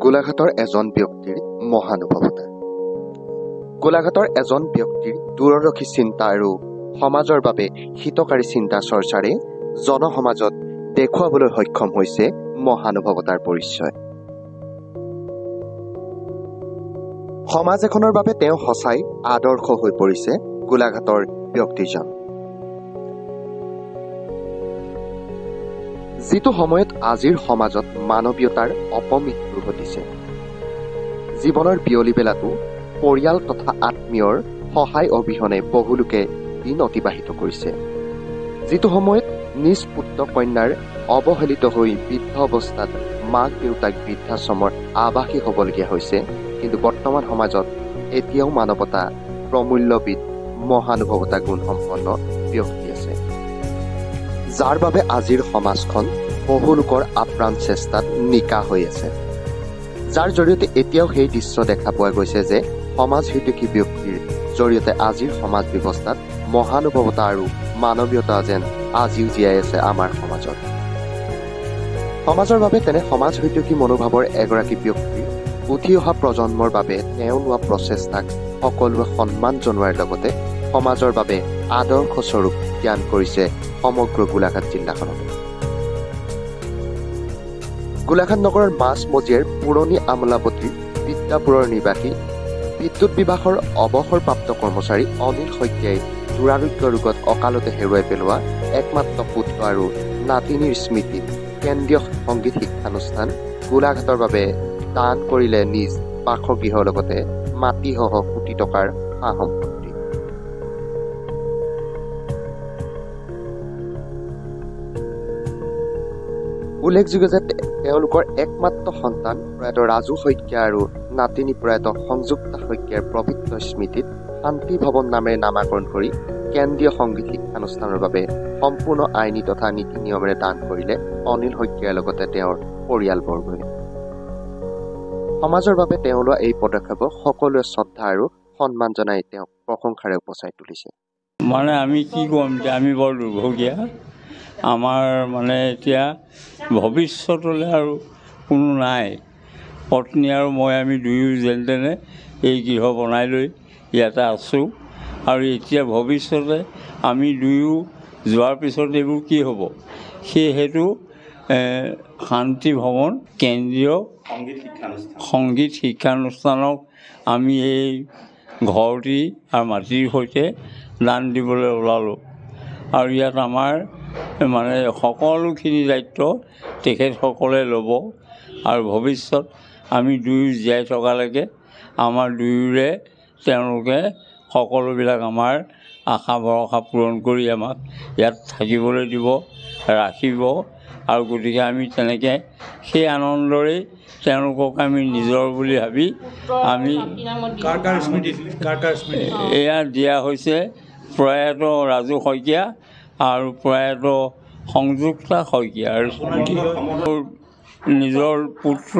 গোলাঘাটৰ এজন ব্যক্তিৰ মহানুভৱতা। গোলাঘাটৰ এজন ব্যক্তিৰ দূৰদৰ্শী চিন্তা আৰু সমাজৰ বাবে হিতকাৰী চিন্তা চৰ্চাৰে জনসমাজত দেখুৱাবলৈ সক্ষম হৈছে মহানুভৱতাৰ পৰিচয়। সমাজ এখনৰ বাবে তেওঁ সঁচাই আদৰ্শ হৈ পৰিছে গোলাঘাটৰ ব্যক্তিজন। যিটো সময়ত আজিৰ সমাজত মানৱীয়তাৰ অপমৃত্যু ঘটিছে, জীৱনৰ বিয়লি বেলাটো পৰিয়াল তথা আত্মীয়ৰ সহায় অবিহনে বহুলোকে দিন অতিবাহিত কৰিছে। যিটো সময়ত নিজ পুত্ৰ কন্যাৰ অৱহেলিত হৈ বৃদ্ধ অৱস্থাত মাক দেউতাক বৃদ্ধাশ্ৰমৰ আৱাসী হ'বলগীয়া হৈছে, কিন্তু বৰ্তমান সমাজত এতিয়াও মানৱতা প্ৰমূল্যবিদ মহানুভৱতা গুণসম্পন্ন ব্যক্তি আছে, যাৰ বাবে আজিৰ সমাজখন বহু লোকৰ আপ্ৰাণ চেষ্টাত নিকা হৈ আছে। যাৰ জৰিয়তে এতিয়াও সেই দৃশ্য দেখা পোৱা গৈছে যে সমাজ হিতৈষী ব্যক্তিৰ জৰিয়তে আজিৰ সমাজ ব্যৱস্থাত মহানুভৱতা আৰু মানৱীয়তা যেন আজিও জীয়াই আছে আমাৰ সমাজত। সমাজৰ বাবে তেনে সমাজ হিতৈষী মনোভাৱৰ এগৰাকী ব্যক্তি উঠি অহা প্ৰজন্মৰ বাবে তেওঁ লোৱা প্ৰচেষ্টাক সকলোৱে সন্মান জনোৱাৰ লগতে সমাজৰ বাবে আদৰ্শ স্বৰূপ জ্ঞান কৰিছে সমগ্ৰ গোলাঘাট জিলাখনত। গোলাঘাট নগৰৰ মাজমজিয়াৰ পুৰণি আমোলাপট্টিৰ বিদ্যাপুৰৰ নিবাসী বিদ্যুৎ বিভাগৰ অৱসৰপ্ৰাপ্ত কৰ্মচাৰী অনিল শইকীয়াই দুৰাৰোগ্য ৰোগত অকালতে হেৰুৱাই পেলোৱা একমাত্ৰ পুত্ৰ আৰু নাতিনীৰ স্মৃতিত কেন্দ্ৰীয় সংগীত শিক্ষানুষ্ঠান গোলাঘাটৰ বাবে দান কৰিলে নিজ বাসগৃহৰ লগতে মাটিসহ কোটি টকাৰ সা সম্পত্তি। উল্লেখযোগ্য যে তেওঁলোকৰ একমাত্ৰ সন্তান প্ৰয়াত ৰাজু শইকীয়া আৰু নাতিনী প্ৰয়াত সংযুক্তা শইকীয়াৰ পবিত্ৰ স্মৃতিত শান্তি ভৱন নামেৰে নামাকৰণ কৰি কেন্দ্ৰীয় সংগীত শিক্ষানুষ্ঠানৰ বাবে সম্পূৰ্ণ আইনী তথা নীতি নিয়মেৰে দান কৰিলে অনিল শইকীয়াৰ লগতে তেওঁৰ পৰিয়ালবৰ্গই। সমাজৰ বাবে তেওঁ লোৱা এই পদক্ষেপক সকলোৱে শ্ৰদ্ধা আৰু সন্মান জনাই তেওঁক প্ৰশংসাৰে উপচাই তুলিছে। আমি কি ক'ম, আমি বৰ দুৰ্ভগীয়া। আমাৰ এতিয়া ভৱিষ্যতলৈ আৰু কোনো নাই। পত্নী আৰু মই আমি দুয়ো যেনে তেনে এই গৃহ বনাই লৈ ইয়াতে আছোঁ, আৰু এতিয়া ভৱিষ্যতে আমি দুয়ো যোৱাৰ পিছত এইবোৰ কি হ'ব, সেয়েহেতু শান্তি ভৱন কেন্দ্ৰীয় সংগীত শিক্ষানুষ্ঠানক আমি এই ঘৰটি আৰু মাটিৰ সৈতে দান দিবলৈ ওলালোঁ। আৰু ইয়াত আমাৰ সকলোখিনি দায়িত্ব তেখেতসকলে ল'ব, আৰু ভৱিষ্যত আমি দুয়ো জীয়াই থকালৈকে আমাৰ দুয়োৰে তেওঁলোকে সকলোবিলাক আমাৰ আশা ভৰসা পূৰণ কৰি আমাক ইয়াত থাকিবলৈ দিব, ৰাখিব। আৰু গতিকে আমি তেনেকৈ সেই আনন্দৰেই তেওঁলোকক আমি নিজৰ বুলি ভাবি আমি এয়া দিয়া হৈছে প্ৰয়াত ৰাজু শইকীয়া আৰু প্ৰয়াত সংযুক্তা শইকীয়াৰ নিজৰ পুত্ৰ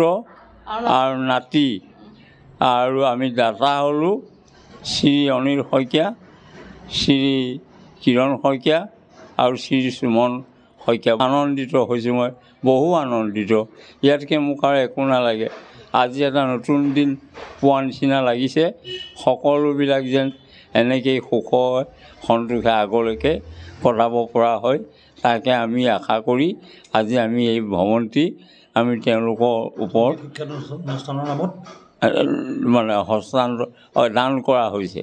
আৰু নাতি, আৰু আমি দাতা হ'লোঁ শ্ৰী অনিল শইকীয়া, শ্ৰী কিৰণ শইকীয়া আৰু শ্ৰী সুমন শইকীয়া। আনন্দিত হৈছোঁ, মই বহু আনন্দিত। ইয়াতকৈ মোক আৰু একো নালাগে। আজি এটা নতুন দিন পোৱা নিচিনা লাগিছে। সকলোবিলাক যেন এনেকেই সুখ সন্তোষে আগলৈকে কটাব পৰা হয়, তাকে আমি আশা কৰি আজি আমি এই ভৱনটি আমি তেওঁলোকৰ ওপৰত হস্তান্তৰ দান কৰা হৈছে।